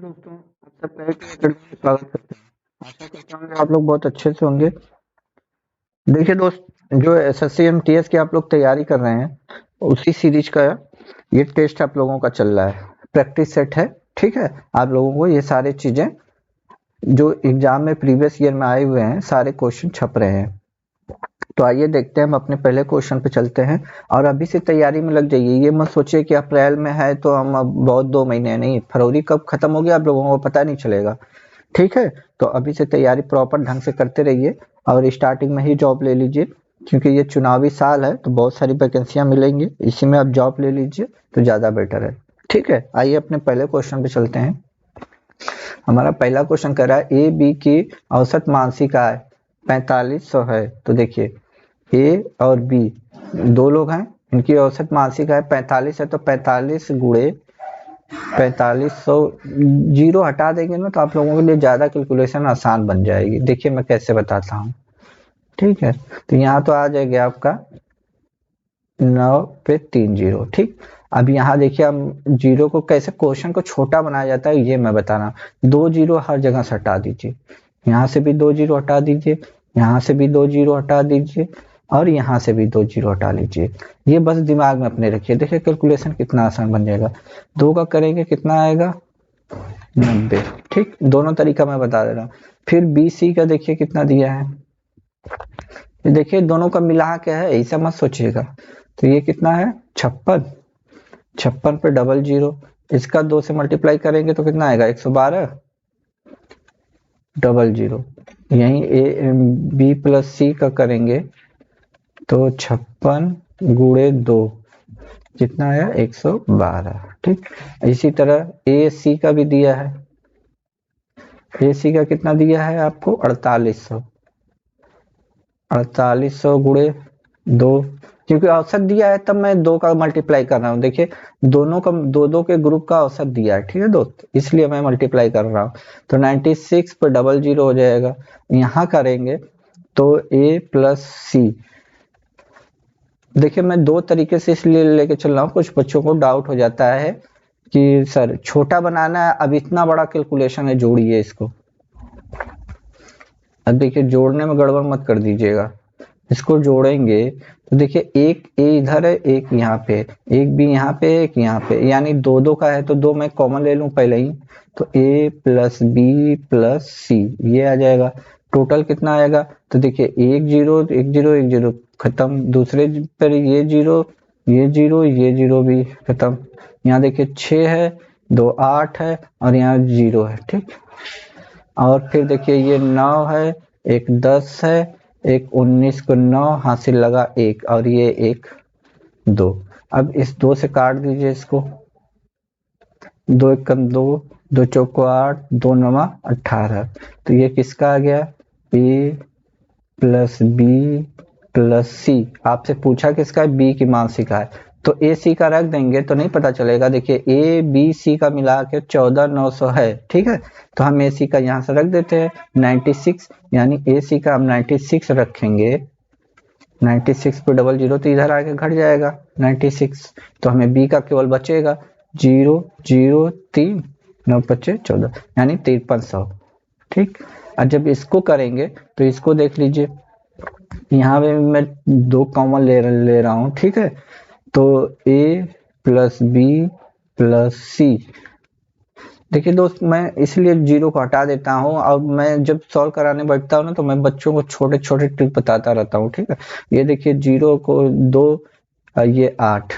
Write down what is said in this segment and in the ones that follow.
दोस्तों, आप सबका एक एकेडमी में स्वागत करते हैं। आशा करता हूँ कि आप लोग बहुत अच्छे से होंगे। देखिए दोस्त, जो एसएससी एमटीएस की आप लोग तैयारी कर रहे हैं, उसी सीरीज का ये टेस्ट आप लोगों का चल रहा है। प्रैक्टिस सेट है, ठीक है। आप लोगों को ये सारी चीजें जो एग्जाम में प्रीवियस ईयर में आए हुए हैं, सारे क्वेश्चन छप रहे हैं। तो आइए देखते हैं, हम अपने पहले क्वेश्चन पे चलते हैं। और अभी से तैयारी में लग जाइए। ये मत सोचिए कि अप्रैल में है तो हम अब बहुत 2 महीने नहीं, फरवरी कब खत्म हो गया आप लोगों को पता नहीं चलेगा। ठीक है, तो अभी से तैयारी प्रॉपर ढंग से करते रहिए और स्टार्टिंग में ही जॉब ले लीजिए, क्योंकि ये चुनावी साल है तो बहुत सारी वैकेंसियां मिलेंगी। इसी में आप जॉब ले लीजिए तो ज़्यादा बेटर है। ठीक है, आइए अपने पहले क्वेश्चन पे चलते हैं। हमारा पहला क्वेश्चन कह रहा है ए बी की औसत मासिक आय 4500 है। तो देखिए, ए और बी दो लोग हैं, इनकी औसत मासिक आय 45 है। तो 45 गुणे 4500, जीरो हटा देंगे ना तो आप लोगों के लिए ज्यादा कैलकुलेशन आसान बन जाएगी। देखिए मैं कैसे बताता हूँ। ठीक है, तो यहाँ तो आ जाएगा आपका 9 पे 3 जीरो। ठीक, अब यहाँ देखिए हम जीरो को कैसे क्वेश्चन को छोटा बनाया जाता है ये मैं बता रहा हूँ। 2 जीरो हर जगह से हटा दीजिए, यहाँ से भी 2 जीरो हटा दीजिए, यहाँ से भी 2 जीरो हटा दीजिए और यहाँ से भी 2 जीरो हटा लीजिए। ये बस दिमाग में अपने रखिए। देखिए कैलकुलेशन कितना आसान बन जाएगा। 2 का करेंगे कितना आएगा 90। ठीक, दोनों तरीका मैं बता दे रहा हूँ। फिर बी सी का देखिए कितना दिया है, ये देखिए दोनों का मिला के है, ऐसा मत सोचिएगा। तो ये कितना है 56, 56 पे डबल जीरो, इसका 2 से मल्टीप्लाई करेंगे तो कितना आएगा 112 डबल जीरो। यहीं ए बी प्लस सी का करेंगे तो 56 गुणे 2 कितना आया 112। ठीक, इसी तरह ए सी का भी दिया है। ए सी का कितना दिया है आपको 4800, 4800 गुणे 2, क्योंकि औसत दिया है तब मैं 2 का मल्टीप्लाई कर रहा हूँ। देखिए दोनों का दो के ग्रुप का औसत दिया है, ठीक है दोस्त, इसलिए मैं मल्टीप्लाई कर रहा हूँ। तो 96 पर डबल जीरो हो जाएगा। यहाँ करेंगे तो ए प्लस सी, देखिए मैं 2 तरीके से इसलिए लेके चल रहा हूँ, कुछ बच्चों को डाउट हो जाता है कि सर छोटा बनाना है, अब इतना बड़ा कैलकुलेशन है, जोड़िए इसको। अब देखिए जोड़ने में गड़बड़ मत कर दीजिएगा। इसको जोड़ेंगे तो देखिए एक ए इधर है, एक यहाँ पे, एक बी यहाँ पे, एक यहाँ पे, यानी 2 का है तो 2 मैं कॉमन ले लूं पहले ही। तो ए प्लस बी प्लस सी ये आ जाएगा। टोटल कितना आएगा तो देखिए 1 जीरो 1 जीरो 1 जीरो खत्म, दूसरे पर ये जीरो ये जीरो ये जीरो भी खत्म। यहाँ देखिए 6 है, 2 8 है और यहाँ जीरो है। ठीक, और फिर देखिए ये 9 है, एक 10 है, एक 19 को 9 हासिल लगा 1 और ये 1 2। अब इस 2 से काट दीजिए इसको, 2 एक कम 2, 2 चौको 8, 2 नवा 18। तो ये किसका आ गया ए प्लस बी प्लस सी। आपसे पूछा किसका है, बी की मासिक आय, तो ए सी का रख देंगे तो नहीं पता चलेगा। देखिए ए बी सी का मिला के 14900 है। ठीक है, तो हम ए सी का यहाँ से रख देते हैं 96, यानी ए सी का हम 96 रखेंगे। 96 पे डबल जीरो तो इधर आके घट जाएगा 96, तो हमें बी का केवल बचेगा 0 0 3 9 25 14, यानी 5300। ठीक, और जब इसको करेंगे तो इसको देख लीजिए, यहाँ पे मैं 2 कॉमन ले रहा हूँ। ठीक है, तो ए प्लस बी प्लस सी, देखिए दोस्त मैं इसलिए जीरो को हटा देता हूँ और मैं जब सॉल्व कराने बैठता हूँ ना तो मैं बच्चों को छोटे छोटे ट्रिक बताता रहता हूँ। ठीक है, ये देखिए 0 को 2, ये 8,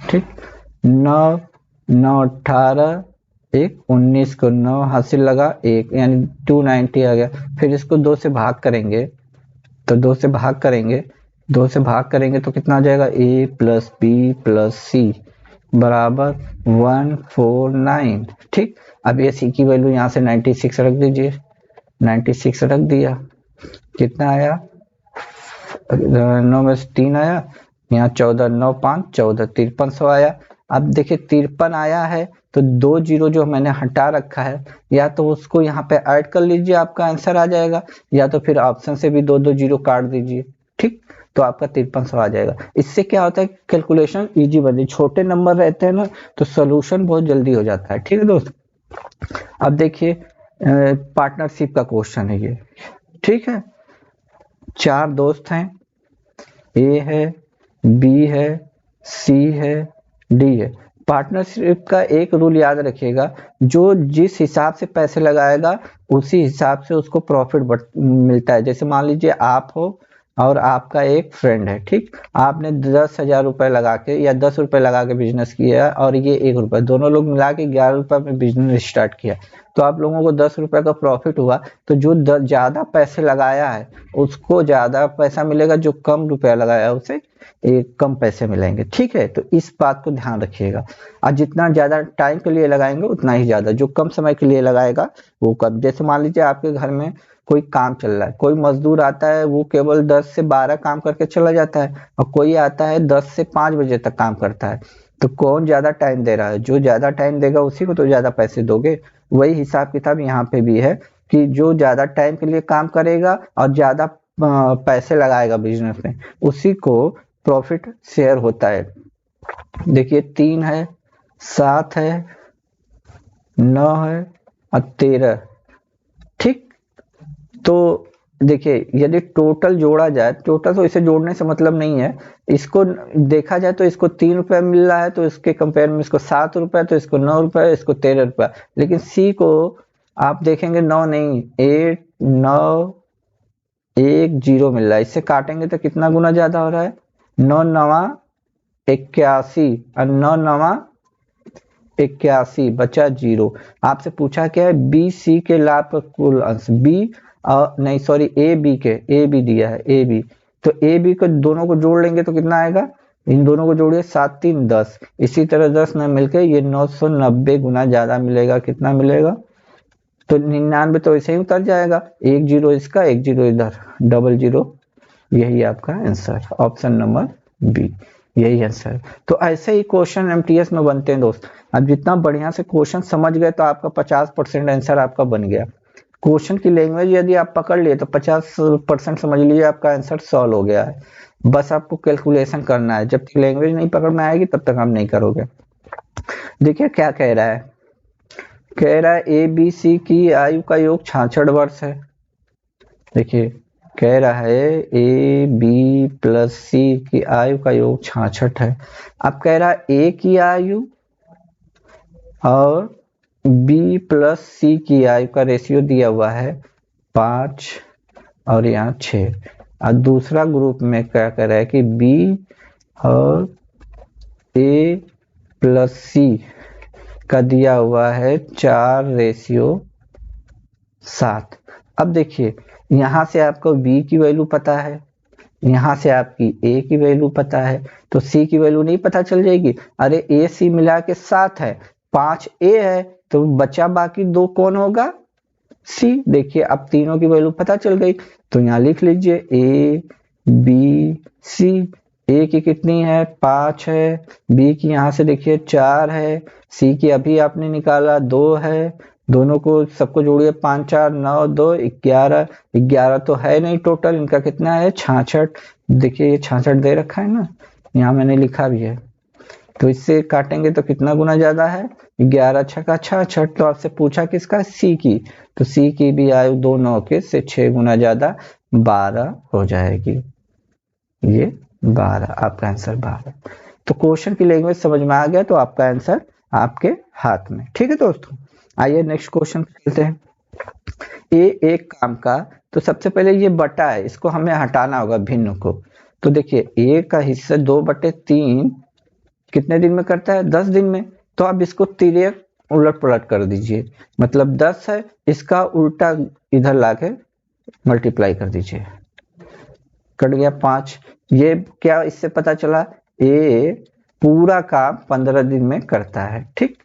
ठीक, 9 9 18, एक 19 को 9 हासिल लगा 1, यानी 290 आ गया। फिर इसको 2 से भाग करेंगे तो 2 से भाग करेंगे, 2 से भाग करेंगे तो कितना आ जाएगा ए प्लस बी प्लस सी बराबर 149। ठीक, अब ए सी की वैल्यू यहाँ से 96 रख दीजिए, 96 रख दिया, कितना आया 9 में से 3 आया, यहाँ 14 9 5 14 5300 आया। अब देखिए 53 आया है तो 2 जीरो जो मैंने हटा रखा है, या तो उसको यहाँ पे ऐड कर लीजिए आपका आंसर आ जाएगा, या तो फिर ऑप्शन से भी 2 2 जीरो काट दीजिए। ठीक, तो आपका 5300 आ जाएगा। इससे क्या होता है कैलकुलेशन इजी बनती है, छोटे नंबर रहते हैं ना तो सोल्यूशन बहुत जल्दी हो जाता है। ठीक है दोस्त, अब देखिए पार्टनरशिप का क्वेश्चन है ये, ठीक है। 4 दोस्त हैं, ए है, बी है, सी है, डी है। पार्टनरशिप का एक रूल याद रखिएगा, जो जिस हिसाब से पैसे लगाएगा उसी हिसाब से उसको प्रॉफिट मिलता है। जैसे मान लीजिए आप हो और आपका एक फ्रेंड है, ठीक। आपने 10,000 रुपए लगा के या 10 रुपए लगा के बिजनेस किया और ये 1 रुपए, दोनों लोग मिला के 11 रुपए में बिजनेस स्टार्ट किया, तो आप लोगों को 10 रुपए का प्रॉफिट हुआ। तो जो ज्यादा पैसे लगाया है उसको ज्यादा पैसा मिलेगा, जो कम रुपया लगाया है उसे कम पैसे मिलेंगे, ठीक है। तो इस बात को ध्यान रखिएगा। और जितना ज्यादा टाइम के लिए लगाएंगे उतना ही ज्यादा, जो कम समय के लिए लगाएगा वो कम। जैसे मान लीजिए आपके घर में कोई काम चल रहा है, कोई मजदूर आता है वो केवल 10 से 12 काम करके चला जाता है, और कोई आता है 10 से 5 बजे तक काम करता है। तो कौन ज्यादा टाइम दे रहा है? जो ज्यादा टाइम देगा उसी को तो ज्यादा पैसे दोगे। वही हिसाब किताब यहाँ पे भी है कि जो ज्यादा टाइम के लिए काम करेगा और ज्यादा पैसे लगाएगा बिजनेस में, उसी को प्रॉफिट शेयर होता है। देखिए 3 है, 7 है, 9 है और 13, ठीक। तो देखिए यदि टोटल जोड़ा जाए, टोटल तो इसे जोड़ने से मतलब नहीं है, इसको देखा जाए तो इसको 3 रुपए मिल रहा है, तो इसके कंपेयर में इसको 7 रुपए, तो इसको 9 रुपए, इसको 13 रुपए। लेकिन सी को आप देखेंगे 9 नहीं, 8 9 1 0 मिल रहा है। इससे काटेंगे तो कितना गुना ज्यादा हो रहा है? 9 9 81 और 9 9 81 बचा 0। आपसे पूछा क्या है? बी सी के लाभ का कुल अंश, बी नहीं सॉरी ए बी के, ए बी दिया है, ए बी। तो ए बी को दोनों को जोड़ लेंगे तो कितना आएगा? इन दोनों को जोड़िए, 7 3 10। इसी तरह 10 में मिलके ये 990 गुना ज्यादा मिलेगा। कितना मिलेगा? तो 99 तो ऐसे ही उतर जाएगा, 1 0 इसका, 1 0 इधर, डबल 0। यही आपका आंसर, ऑप्शन नंबर बी, यही आंसर। तो ऐसे ही क्वेश्चन एमटीएस में बनते हैं दोस्त। अब जितना बढ़िया से क्वेश्चन समझ गए तो आपका 50% आंसर आपका बन गया। क्वेश्चन की लैंग्वेज यदि आप पकड़ लिए तो 50% समझ लीजिए आपका आंसर सॉल्व हो गया है। बस आपको कैलकुलेशन करना है, जब तक लैंग्वेज नहीं पकड़ में आएगी तब तक आप नहीं करोगे। देखिए क्या कह रहा है, कह रहा है ए बी सी की आयु का योग 66 वर्ष है। देखिए कह रहा है ए बी प्लस सी की आयु का योग 66 है। अब कह रहा है ए की आयु और बी प्लस सी की आयु का रेशियो दिया हुआ है 5 और यहाँ 6। और दूसरा ग्रुप में क्या कह रहा है कि बी और ए प्लस सी का दिया हुआ है 4:7। अब देखिए यहाँ से आपको बी की वैल्यू पता है, यहाँ से आपकी ए की वैल्यू पता है, तो सी की वैल्यू नहीं पता चल जाएगी? अरे ए सी मिला के 7 है, 5 ए है, तो बचा बाकी 2 कौन होगा? सी। देखिए अब तीनों की वैल्यू पता चल गई, तो यहाँ लिख लीजिए ए बी सी। ए की कितनी है? 5 है, बी की यहाँ से देखिए 4 है, सी की अभी आपने निकाला 2 है। दोनों को सबको जोड़िए, 5 4 9 2 11। 11 तो है नहीं टोटल, इनका कितना है? 66। देखिए ये 66 दे रखा है ना, यहाँ मैंने लिखा भी है। तो इससे काटेंगे तो कितना गुना ज्यादा है? 11 छक्का 66। तो आपसे पूछा किसका? सी की। तो सी की भी आयु 2 9 के से 6 गुना ज्यादा 12 हो जाएगी। ये 12, आपका आंसर 12। तो क्वेश्चन की लैंग्वेज समझ में आ गया तो आपका आंसर आपके हाथ में, ठीक है दोस्तों। आइए नेक्स्ट क्वेश्चन चलते हैं। ए एक काम का, तो सबसे पहले ये बटा है, इसको हमें हटाना होगा भिन्न को। तो देखिए ए का हिस्सा 2/3 कितने दिन में करता है? 10 दिन में। तो अब इसको तिर्यक उलट पलट कर दीजिए, मतलब 10 है, इसका उल्टा इधर लाके मल्टीप्लाई कर दीजिए, कट गया 5। ये क्या इससे पता चला? ए पूरा काम 15 दिन में करता है, ठीक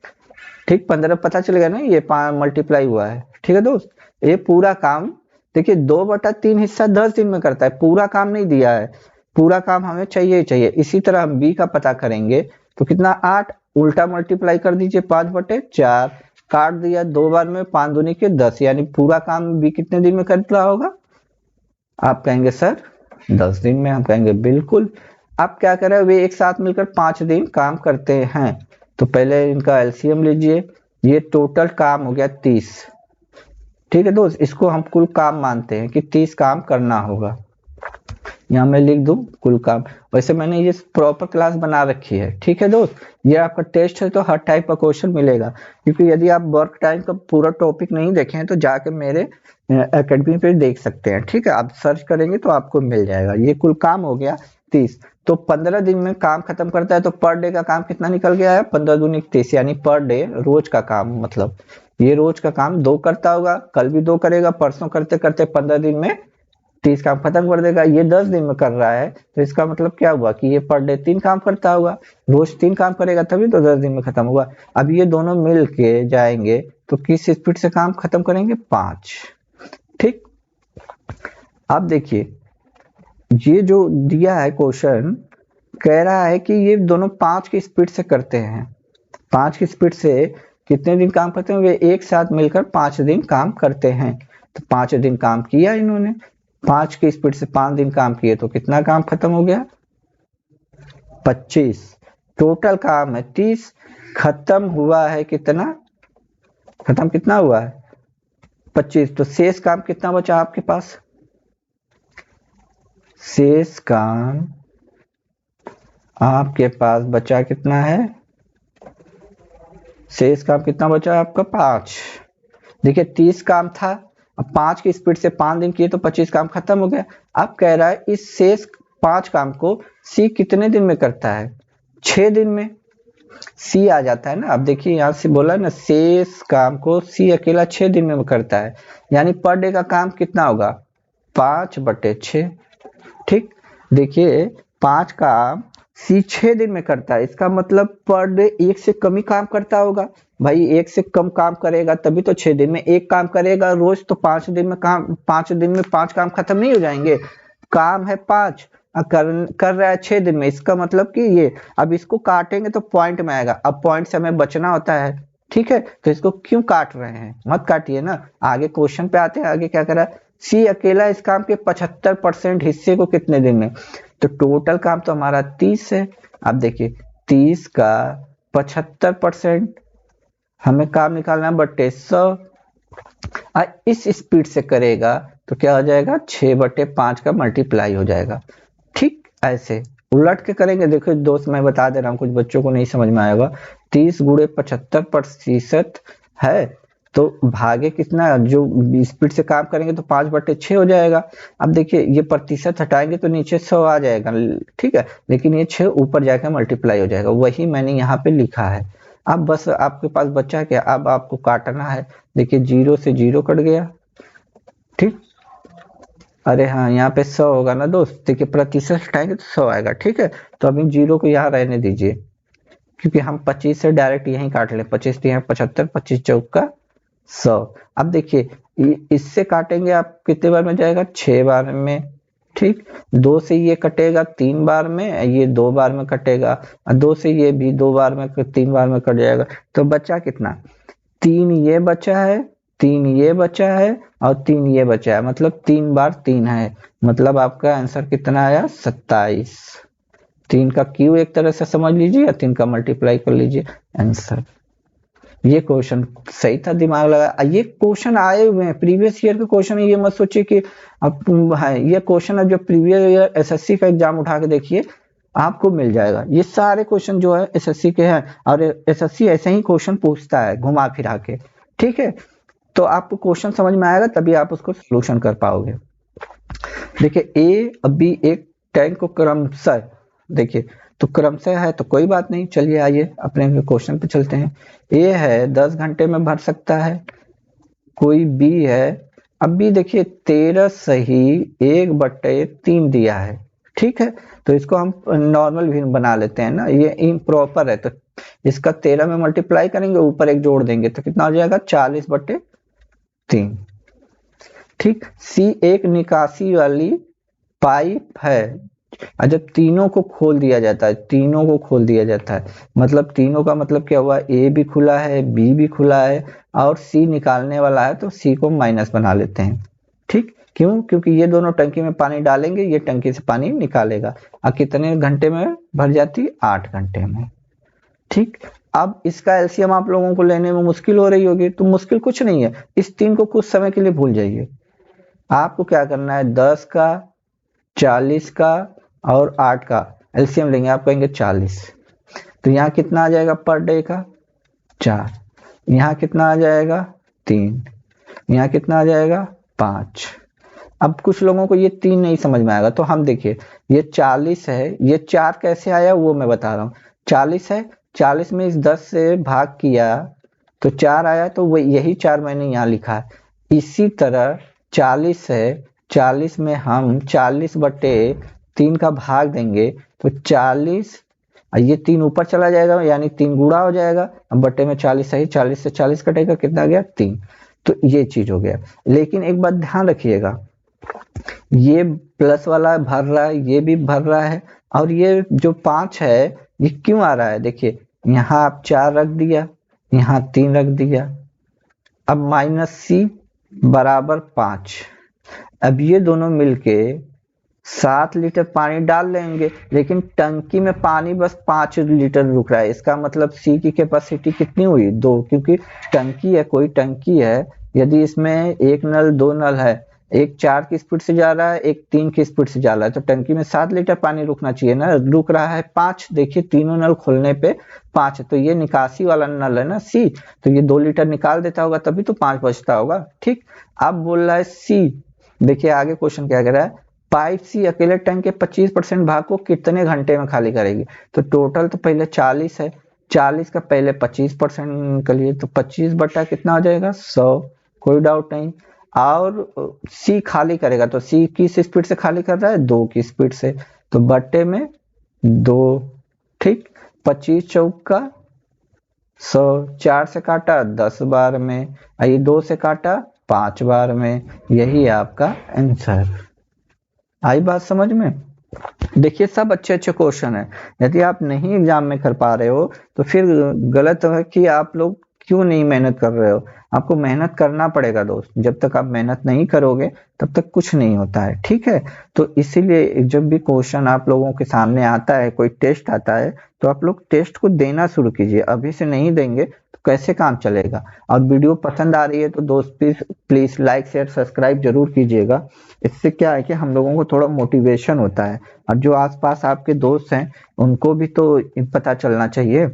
ठीक। 15 पता चल गया ना, ये मल्टीप्लाई हुआ है, ठीक है दोस्त। ये पूरा काम देखिए 2/3 हिस्सा 10 दिन में करता है, पूरा काम नहीं दिया है, पूरा काम हमें चाहिए ही चाहिए। इसी तरह हम बी का पता करेंगे तो कितना? 8, उल्टा मल्टीप्लाई कर दीजिए 5/4, काट दिया 2 बार में, 5 दूनी के 10, यानी पूरा काम बी कितने दिन में कर रहा होगा? आप कहेंगे सर 10 दिन में, हम कहेंगे बिल्कुल। आप क्या करें, वे एक साथ मिलकर 5 दिन काम करते हैं। तो पहले इनका एलसीएम लीजिए, ये टोटल काम हो गया 30। ठीक है दोस्त, इसको हम कुल काम मानते हैं कि 30 काम करना होगा। यहाँ मैं लिख दूं कुल काम। वैसे मैंने ये प्रॉपर क्लास बना रखी है। ठीक है दोस्त, ये आपका टेस्ट है तो हर टाइप का क्वेश्चन मिलेगा, क्योंकि यदि आप वर्क टाइम का पूरा टॉपिक नहीं देखें तो जाके मेरे एकेडमी पे देख सकते हैं। ठीक है, आप सर्च करेंगे तो आपको मिल जाएगा। ये कुल काम हो गया 30। तो 15 दिन में काम खत्म करता है, तो पर डे का काम कितना निकल गया है? 15 दूनी 30, यानी पर डे रोज का काम, मतलब ये रोज का काम 2 करता होगा, कल भी 2 करेगा, परसों करते करते 15 दिन में 30 काम खत्म कर देगा। ये 10 दिन में कर रहा है, तो इसका मतलब क्या हुआ कि ये पर डे 3 काम करता होगा, रोज 3 काम करेगा, तभी तो 10 दिन में खत्म होगा। अब ये दोनों मिल के जाएंगे तो किस स्पीड से काम खत्म करेंगे? 5। ठीक, अब देखिए ये जो दिया है क्वेश्चन, कह रहा है कि ये दोनों 5 की स्पीड से करते हैं। 5 की स्पीड से कितने दिन काम करते हैं? वे एक साथ मिलकर 5 दिन काम करते हैं। तो 5 दिन काम किया इन्होंने, 5 की स्पीड से 5 दिन काम किए, तो कितना काम खत्म हो गया? 25। टोटल काम है 30, खत्म हुआ है कितना? खत्म कितना हुआ है? 25। तो शेष काम कितना बचा आपके पास? शेष काम आपके पास बचा कितना है? शेष काम कितना बचा आपका? 5। देखिए 30 काम था, अब 5 की स्पीड से 5 दिन किए तो 25 काम खत्म हो गया। अब कह रहा है इस शेष 5 काम को सी कितने दिन में करता है? 6 दिन में। सी आ जाता है ना, अब देखिए यहाँ से बोला ना, शेष काम को सी अकेला 6 दिन में करता है, यानी पर डे का काम कितना होगा? 5/6। ठीक, देखिए 5 काम सी 6 दिन में करता है, इसका मतलब पर डे 1 से कम ही काम करता होगा। भाई 1 से कम काम करेगा तभी तो 6 दिन में 1 काम करेगा रोज, तो 5 दिन में काम, 5 दिन में 5 काम खत्म नहीं हो जाएंगे? काम है 5, कर रहा है 6 दिन में, इसका मतलब कि ये, अब इसको काटेंगे तो पॉइंट में आएगा। अब पॉइंट से हमें बचना होता है। ठीक है, तो इसको क्यों काट रहे हैं? मत काटिए ना, आगे क्वेश्चन पे आते हैं। आगे क्या करा? सी अकेला इस काम के 75% हिस्से को कितने दिन में? तो टोटल काम तो हमारा 30 है। अब देखिए 30 का 75% हमें काम निकालना बटे 100, इस स्पीड से करेगा तो क्या हो जाएगा? 6/5 का मल्टीप्लाई हो जाएगा। ठीक, ऐसे उलट के करेंगे। देखो दोस्त, मैं बता दे रहा हूँ, कुछ बच्चों को नहीं समझ में आएगा। 30 गुणे 75% है, तो भागे कितना, जो स्पीड से काम करेंगे तो 5/6 हो जाएगा। अब देखिए ये प्रतिशत हटाएंगे तो नीचे 100 आ जाएगा। ठीक है, लेकिन ये 6 ऊपर जाकर मल्टीप्लाई हो जाएगा, वही मैंने यहाँ पे लिखा है। अब बस आपके पास बचा क्या? अब आपको काटना है। देखिए 0 से 0 कट गया। ठीक, अरे हाँ, यहाँ पे 100 होगा ना दोस्त। देखिए प्रतिशत हटाएंगे तो 100 आएगा। ठीक है, तो अभी 0 को यहाँ रहने दीजिए, क्योंकि हम 25 से डायरेक्ट यहीं काट लें। 25 यहाँ 75, 25 चौका 100। अब देखिए इससे काटेंगे आप कितने बार में जाएगा? 6 बार में। ठीक, 2 से ये कटेगा 3 बार में, ये 2 बार में कटेगा, और 2 से ये भी 2 बार में, 3 बार में कट जाएगा। तो बचा कितना? 3 ये बचा है, 3 ये बचा है, और 3 ये बचा है, मतलब 3 बार 3 है। मतलब आपका आंसर कितना आया? 27। 3 का क्यू एक तरह से समझ लीजिए, या 3 का मल्टीप्लाई कर लीजिए, आंसर। ये क्वेश्चन सही था, दिमाग लगा। ये क्वेश्चन आए हुए हैं, प्रीवियस ईयर के क्वेश्चन है, ये मत सोचिए कि अब है ये क्वेश्चन। अब जो प्रीवियस ईयर एसएससी का एग्जाम उठा के देखिए, आपको मिल जाएगा। ये सारे क्वेश्चन जो है एसएससी के हैं, और एसएससी ऐसे ही क्वेश्चन पूछता है घुमा फिरा के। ठीक है, तो आपको क्वेश्चन समझ में आएगा तभी आप उसको सोल्यूशन कर पाओगे। देखिए ए अब बी एक टैंक को क्रमशः, देखिए तो क्रमशः है तो कोई बात नहीं। चलिए आइए अपने क्वेश्चन पे चलते हैं। ए है 10 घंटे में भर सकता है, कोई बी है। अब भी देखिए 13 सही 1/3 दिया है। ठीक है, तो इसको हम नॉर्मल भी बना लेते हैं ना, ये इम्प्रॉपर है, तो इसका 13 में मल्टीप्लाई करेंगे, ऊपर 1 जोड़ देंगे तो कितना हो जाएगा? 40/3। ठीक, सी एक निकासी वाली पाइप है, और जब तीनों को खोल दिया जाता है, तीनों को खोल दिया जाता है, मतलब तीनों का मतलब क्या हुआ? ए भी खुला है, बी भी खुला है, और सी निकालने वाला है, तो सी को माइनस बना लेते हैं। ठीक, क्यों? क्योंकि ये दोनों टंकी में पानी डालेंगे, ये टंकी से पानी निकालेगा। और कितने घंटे में भर जाती? 8 घंटे में। ठीक, अब इसका एलसीएम आप लोगों को लेने में मुश्किल हो रही होगी, तो मुश्किल कुछ नहीं है, इस 3 को कुछ समय के लिए भूल जाइए। आपको क्या करना है, 10 का, 40 का और 8 का एलसीएम लेंगे, आप कहेंगे 40, तो यहाँ कितना आ जाएगा पर डे का 4, यहाँ कितना आ जाएगा 3, यहाँ कितना आ जाएगा 5। अब कुछ लोगों को ये 3 नहीं समझ में आएगा, तो हम देखिए ये 40 है, ये 4 कैसे आया वो मैं बता रहा हूँ। 40 है, 40 में इस 10 से भाग किया तो 4 आया, तो वो यही 4 मैंने यहाँ लिखा है। इसी तरह 40 है, 40 में हम 40/3 का भाग देंगे तो 40, ये 3 ऊपर चला जाएगा यानी 3 गुणा हो जाएगा, अब बट्टे में 40 सही, 40 से 40 कटेगा, कितना आ गया 3। तो ये चीज हो गया। लेकिन एक बात ध्यान रखिएगा, ये प्लस वाला भर रहा है, ये भी भर रहा है, और ये जो 5 है ये क्यों आ रहा है, देखिए यहाँ आप 4 रख दिया, यहाँ 3 रख दिया, अब -c बराबर 5। अब ये दोनों मिलके 7 लीटर पानी डाल लेंगे, लेकिन टंकी में पानी बस 5 लीटर रुक रहा है, इसका मतलब सी की कैपेसिटी कितनी हुई 2, क्योंकि टंकी है, कोई टंकी है, यदि इसमें एक नल 2 नल है, एक 4 की स्पीड से जा रहा है, एक 3 की स्पीड से जा रहा है, तो टंकी में 7 लीटर पानी रुकना चाहिए ना, रुक रहा है 5। देखिए तीनों नल खोलने पे 5 है, तो ये निकासी वाला नल है ना सी, तो ये 2 लीटर निकाल देता होगा, तभी तो 5 बचता होगा। ठीक, अब बोल रहा है सी, देखिए आगे क्वेश्चन क्या कह रहा है, पाइप सी अकेले टैंक के 25% भाग को कितने घंटे में खाली करेगी। तो टोटल तो पहले 40 है, 40 का पहले 25% निकलिए, तो 25 बटा कितना हो जाएगा 100, कोई डाउट नहीं। और सी खाली करेगा, तो सी किस स्पीड से खाली कर रहा है 2 की स्पीड से, तो बट्टे में 2। ठीक, 25 चौका 100, 4 से काटा 10 बार में, ये 2 से काटा 5 बार में, यही है आपका आंसर। आई बात समझ में। देखिए सब अच्छे अच्छे क्वेश्चन है, यदि आप नहीं एग्जाम में कर पा रहे हो तो फिर गलत है कि आप लोग क्यों नहीं मेहनत कर रहे हो। आपको मेहनत करना पड़ेगा दोस्त, जब तक आप मेहनत नहीं करोगे तब तक कुछ नहीं होता है। ठीक है, तो इसीलिए जब भी क्वेश्चन आप लोगों के सामने आता है, कोई टेस्ट आता है, तो आप लोग टेस्ट को देना शुरू कीजिए, अभी से नहीं देंगे तो कैसे काम चलेगा। और वीडियो पसंद आ रही है तो दोस्त प्लीज लाइक शेयर सब्सक्राइब जरूर कीजिएगा, इससे क्या है कि हम लोगों को थोड़ा मोटिवेशन होता है, और जो आसपास आपके दोस्त हैं उनको भी तो पता चलना चाहिए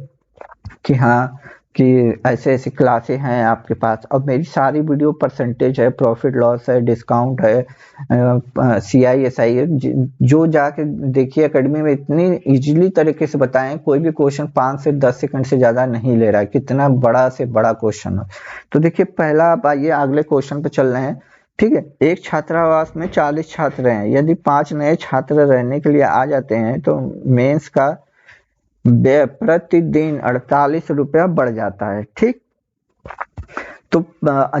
कि हाँ कि ऐसे ऐसी क्लासें हैं आपके पास। अब मेरी सारी वीडियो परसेंटेज है, प्रॉफिट लॉस है, डिस्काउंट है, CISI है, जो जाके देखिए एकेडमी में इतनी इजीली तरीके से बताएं, कोई भी क्वेश्चन 5 से 10 सेकंड से ज्यादा नहीं ले रहा है, कितना बड़ा से बड़ा क्वेश्चन है। तो देखिए पहला आप आइए अगले क्वेश्चन पे चल रहे हैं। ठीक है, एक छात्रावास में 40 छात्र हैं, यदि 5 नए छात्र रहने के लिए आ जाते हैं तो मेंस का व्यय प्रतिदिन 48 रुपया बढ़ जाता है। ठीक, तो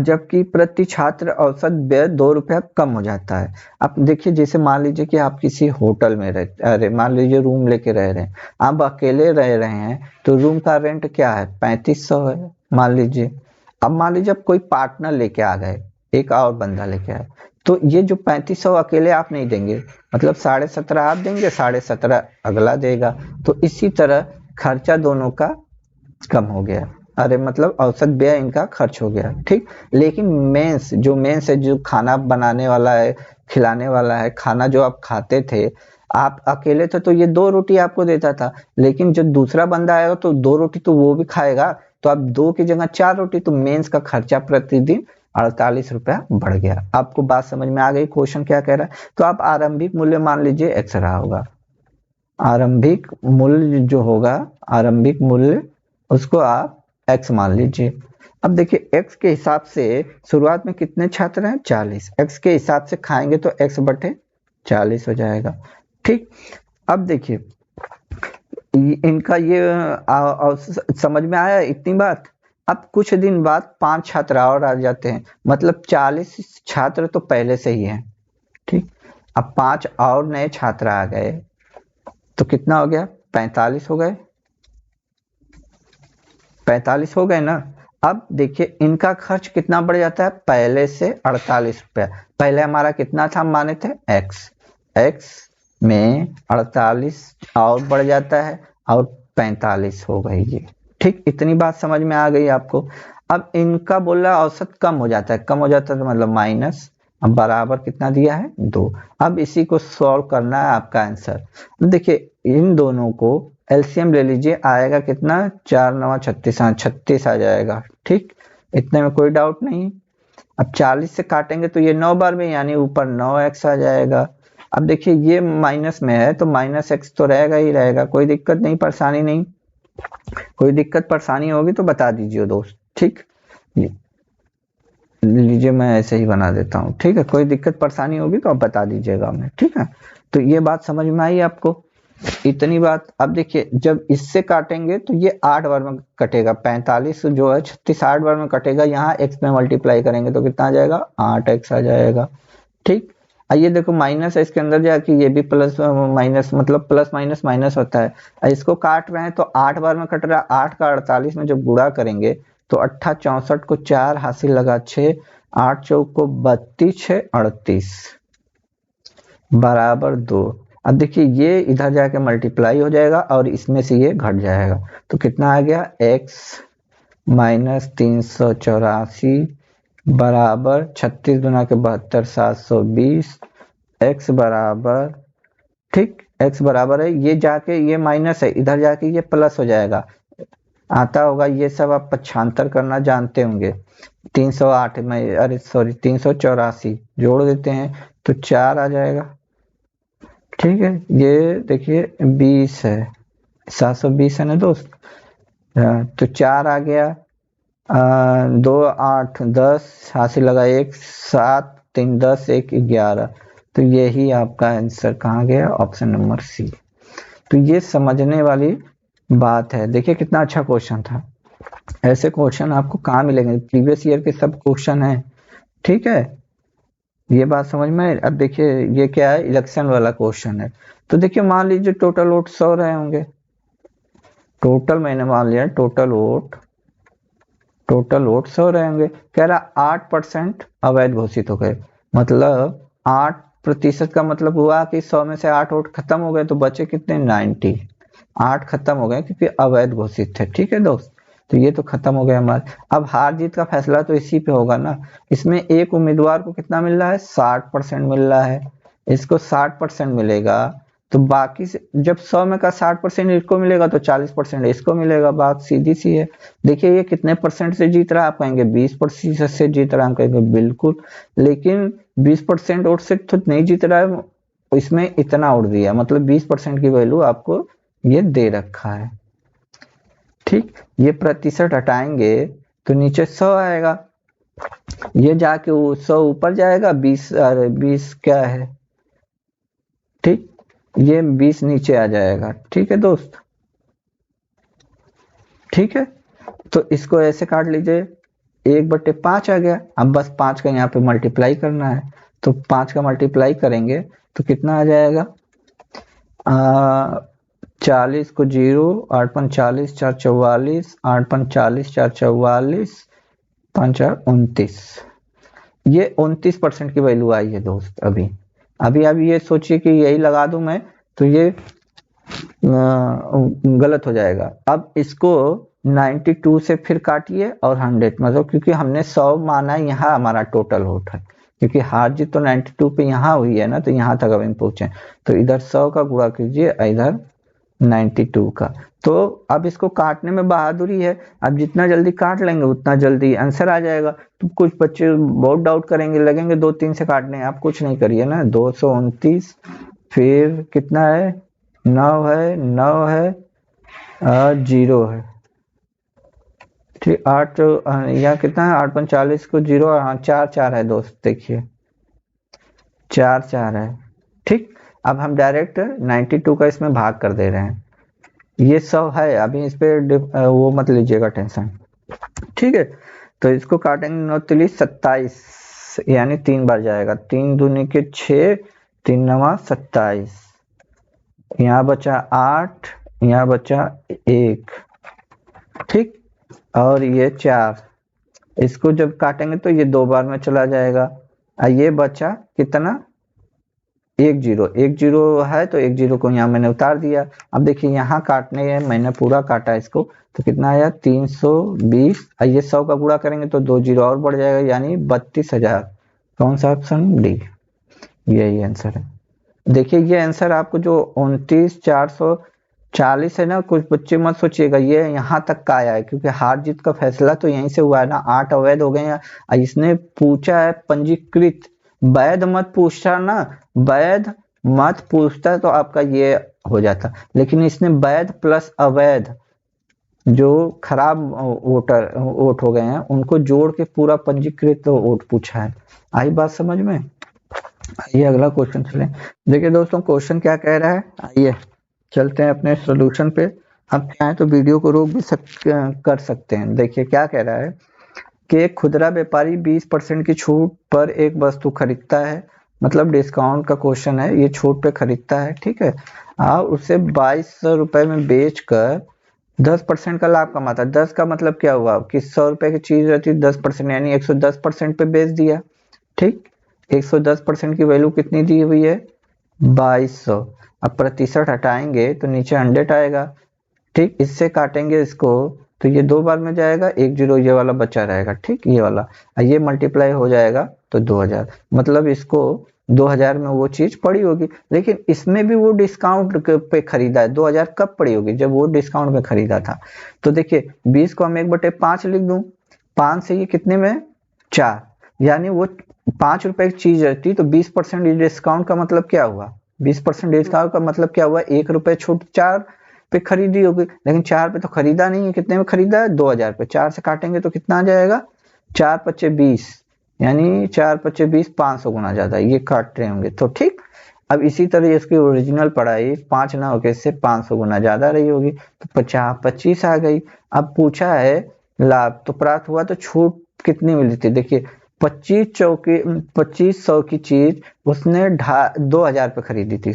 जबकि प्रति छात्र औसत व्यय 2 रुपया कम हो जाता है। अब देखिए जैसे मान लीजिए कि आप किसी होटल में रहते, अरे मान लीजिए रूम लेके रह रहे हैं, आप अकेले रह रहे हैं, तो रूम का रेंट क्या है 3500 है मान लीजिए। अब मान लीजिए आप कोई पार्टनर लेके आ गए, एक और बंदा लेके आए, तो ये जो 3500 अकेले आप नहीं देंगे, मतलब 17.5 आप देंगे, 17.5 अगला देगा, तो इसी तरह खर्चा दोनों का कम हो गया, अरे मतलब औसत व्यय इनका खर्च हो गया। ठीक, लेकिन मेंस है, जो खाना बनाने वाला है, खिलाने वाला है, खाना जो आप खाते थे, आप अकेले थे तो ये 2 रोटी आपको देता था, लेकिन जब दूसरा बंदा आएगा तो 2 रोटी तो वो भी खाएगा, तो आप 2 की जगह 4 रोटी, तो मेंस का खर्चा प्रतिदिन 48 रुपया बढ़ गया। आपको बात समझ में आ गई, क्वेश्चन क्या कह रहा है। तो आप आरंभिक मूल्य मान लीजिए x रहा होगा, आरंभिक मूल्य जो होगा, आरंभिक मूल्य उसको आप x मान लीजिए। अब देखिए x के हिसाब से शुरुआत में कितने छात्र हैं 40, x के हिसाब से खाएंगे तो x बटे 40 हो जाएगा। ठीक, अब देखिए इनका ये समझ में आया इतनी बात। अब कुछ दिन बाद 5 छात्र और आ जाते हैं, मतलब 40 छात्र तो पहले से ही हैं। ठीक, अब 5 और नए छात्र आ गए तो कितना हो गया 45 हो गए, 45 हो गए ना। अब देखिए इनका खर्च कितना बढ़ जाता है, पहले से 48 रुपया, पहले हमारा कितना था माने थे x में 48 और बढ़ जाता है और 45 हो गई ये। ठीक, इतनी बात समझ में आ गई आपको। अब इनका बोल रहा औसत कम हो जाता है, कम हो जाता है तो मतलब माइनस, अब बराबर कितना दिया है 2। अब इसी को सॉल्व करना है आपका आंसर। देखिए इन दोनों को एलसीएम ले लीजिए, आएगा कितना 4 9 36, 36 आ जाएगा। ठीक, इतने में कोई डाउट नहीं। अब 40 से काटेंगे तो ये 9 बार में, यानी ऊपर 9x आ जाएगा। अब देखिए ये माइनस में है तो माइनस एक्स तो रहेगा ही रहेगा, कोई दिक्कत नहीं, परेशानी नहीं। कोई दिक्कत परेशानी होगी तो बता दीजिए दोस्त। ठीक, लीजिए मैं ऐसे ही बना देता हूँ। ठीक है, कोई दिक्कत परेशानी होगी तो आप बता दीजिएगा हमें। ठीक है, तो ये बात समझ में आई आपको, इतनी बात। अब देखिए जब इससे काटेंगे तो ये 8 बार में कटेगा, 45 जो है 36 8 बार में कटेगा। यहाँ x में मल्टीप्लाई करेंगे तो कितना आ जाएगा 8x आ जाएगा। ठीक, आइए देखो माइनस है इसके अंदर जाके, ये भी प्लस माइनस, मतलब प्लस माइनस माइनस होता है। इसको काट रहे हैं तो 8 बार में कट रहा है, 8 का 48 में जब गुणा करेंगे तो 8 64 को 4 हासिल लगा 6, 8 चौक को 32, 6 38 बराबर 2। अब देखिए ये इधर जाके मल्टीप्लाई हो जाएगा और इसमें से ये घट जाएगा, तो कितना आ गया x माइनस 384 बराबर 36 गुना के 72 720, x बराबर, ठीक, x बराबर है, ये जाके ये माइनस है, इधर जाके ये प्लस हो जाएगा। आता होगा ये सब, आप पक्षांतर करना जानते होंगे। 308 में, अरे सॉरी 384 जोड़ देते हैं तो 4 आ जाएगा। ठीक है, ये देखिए 20 है, 720 है ना दोस्त। तो 4 आ गया, 2 8 10 हासिल लगा 1 7 3 10 1 11, तो यही आपका आंसर कहाँ गया, ऑप्शन नंबर सी। तो ये समझने वाली बात है। देखिए कितना अच्छा क्वेश्चन था, ऐसे क्वेश्चन आपको कहाँ मिलेंगे, प्रीवियस ईयर के सब क्वेश्चन है। ठीक है, ये बात समझ में। अब देखिए ये क्या है, इलेक्शन वाला क्वेश्चन है। तो देखिए मान लीजिए टोटल वोट 100 रहे होंगे, टोटल मैंने मान लिया टोटल वोट 100 रहे होंगे। कह रहा 8% अवैध घोषित हो गए, मतलब 8% का मतलब हुआ कि 100 में से 8 वोट खत्म हो गए, तो बचे कितने 90, 8 खत्म हो गए क्योंकि अवैध घोषित थे। ठीक है दोस्त, तो ये तो खत्म हो गया हमारे। अब हार जीत का फैसला तो इसी पे होगा ना। इसमें एक उम्मीदवार को कितना मिल रहा है 60% मिल रहा है, इसको 60% मिलेगा, तो बाकी से जब 100 में का 60% इसको मिलेगा तो 40% इसको मिलेगा। बात सीधी सी है। देखिए ये कितने परसेंट से जीत रहा है, आप कहेंगे 20% से जीत रहा है, हम कहेंगे बिल्कुल, लेकिन 20% वोट से तो नहीं जीत रहा है, इसमें इतना वोट दिया, मतलब 20% की वैल्यू आपको ये दे रखा है। ठीक, ये प्रतिशत हटाएंगे तो नीचे 100 आएगा, ये जाके 100 ऊपर जाएगा, 20 अरे 20 क्या है, ठीक, ये 20 नीचे आ जाएगा। ठीक है दोस्त, ठीक है, तो इसको ऐसे काट लीजिए, 1/5 आ गया। अब बस 5 का यहाँ पे मल्टीप्लाई करना है, तो 5 का मल्टीप्लाई करेंगे तो कितना आ जाएगा, 40 को 0, 8 5 40, 4 44, 8 5 40, 4 44, 5 4 29, ये 29% की वैल्यू आई है दोस्त। अभी अभी ये सोचिए कि यही लगा दूं मैं तो ये गलत हो जाएगा। अब इसको 92 से फिर काटिए और 100, मतलब क्योंकि हमने 100 माना, यहाँ हमारा टोटल वोट है, क्योंकि हार जीत तो 92 पे यहाँ हुई है ना, तो यहाँ तक अब हम पहुंचे, तो इधर 100 का गुणा कीजिए, इधर 92 का। तो अब इसको काटने में बहादुरी है, अब जितना जल्दी काट लेंगे उतना जल्दी आंसर आ जाएगा। तो कुछ बच्चे बहुत डाउट करेंगे, लगेंगे 2 3 से काटने, आप कुछ नहीं करिए ना, 229 फिर कितना है 9 है 9 है 0 है, ठीक, 8 यहाँ कितना है 8 5 40 को 0, हाँ 4 4 है दोस्त, देखिए 4 4 है। ठीक, अब हम डायरेक्ट 92 का इसमें भाग कर दे रहे हैं, ये 100 है, अभी इस पे वो मत लीजिएगा टेंशन। ठीक है, तो इसको काटेंगे 9 तिली 27, यानी 3 बार जाएगा, 3 दूनी के 6, 3 9 27, यहाँ बचा 8, यहाँ बचा 1, ठीक, और ये 4, इसको जब काटेंगे तो ये 2 बार में चला जाएगा, ये बचा कितना एक जीरो है तो एक जीरो को यहाँ मैंने उतार दिया। अब देखिए यहाँ काटने है, मैंने पूरा काटा इसको, तो कितना आया 320। ये 100 का गुणा करेंगे तो 2 जीरो और बढ़ जाएगा, यानी 32,000। कौन सा ऑप्शन? डी, यही आंसर है। देखिए ये आंसर आपको जो 29,440 है ना, कुछ बच्चे मत सोचिएगा ये यहाँ तक का आया है, क्योंकि हार जीत का फैसला तो यहीं से हुआ है ना। 8 अवैध हो गए हैं। इसने पूछा है पंजीकृत, वैध मत पूछता ना, वैध मत पूछता तो आपका ये हो जाता, लेकिन इसने वैध प्लस अवैध जो खराब वोट हो गए हैं उनको जोड़ के पूरा पंजीकृत वोट पूछा है। आई बात समझ में? आइए अगला क्वेश्चन चलें। देखिए दोस्तों क्वेश्चन क्या कह रहा है, आइए चलते हैं अपने सॉल्यूशन पे। आप चाहें तो वीडियो को रोक भी कर सकते हैं। देखिए क्या कह रहा है कि एक खुदरा व्यापारी 20% की छूट पर एक वस्तु खरीदता है, मतलब डिस्काउंट का क्वेश्चन है, ये छूट पे खरीदता है, ठीक है। और उसे 2200 रुपए में बेचकर 10% का लाभ कमाता है। 10 का मतलब क्या हुआ कि 100 रुपए की चीज रहती है 10%, यानी 110% पे बेच दिया, ठीक। 110% की वैल्यू कितनी दी हुई है? 2200। अब प्रतिशत हटाएंगे तो नीचे 100 आएगा, ठीक। इससे काटेंगे इसको तो ये 2 बार में जाएगा, 1 जीरो ये वाला बचा रहेगा, ठीक, ये वाला। ये मल्टीप्लाई हो जाएगा तो 2000, मतलब इसको 2000 में वो चीज पड़ी होगी। लेकिन इसमें भी वो डिस्काउंट पे खरीदा है। 2000 कब पड़ी होगी? जब वो डिस्काउंट में खरीदा था। तो देखिए 20 को हम 1/5 लिख दूं, 5 से ये कितने में 4, यानी वो 5 रुपए की चीज रहती तो 20% डिस्काउंट का मतलब क्या हुआ? 20% डिस्काउंट का मतलब क्या हुआ? 1 रुपए छूट 4 पे खरीदी होगी, लेकिन 4 पे तो खरीदा नहीं है। कितने में खरीदा है? 2000 पे। 4 से काटेंगे तो कितना आ जाएगा? 4 पच्चे 20, यानी 4 पच्चे 20, 500 गुना ज्यादा ये काट रहे होंगे, तो ठीक। अब इसी तरह इसकी ओरिजिनल पढ़ाई 5 ना होकर इससे 500 गुना ज्यादा रही होगी, तो 50 25 आ गई। अब पूछा है लाभ तो प्राप्त हुआ, तो छूट कितनी मिली थी? देखिए 2500 की चीज उसने 2000 पे खरीदी थी,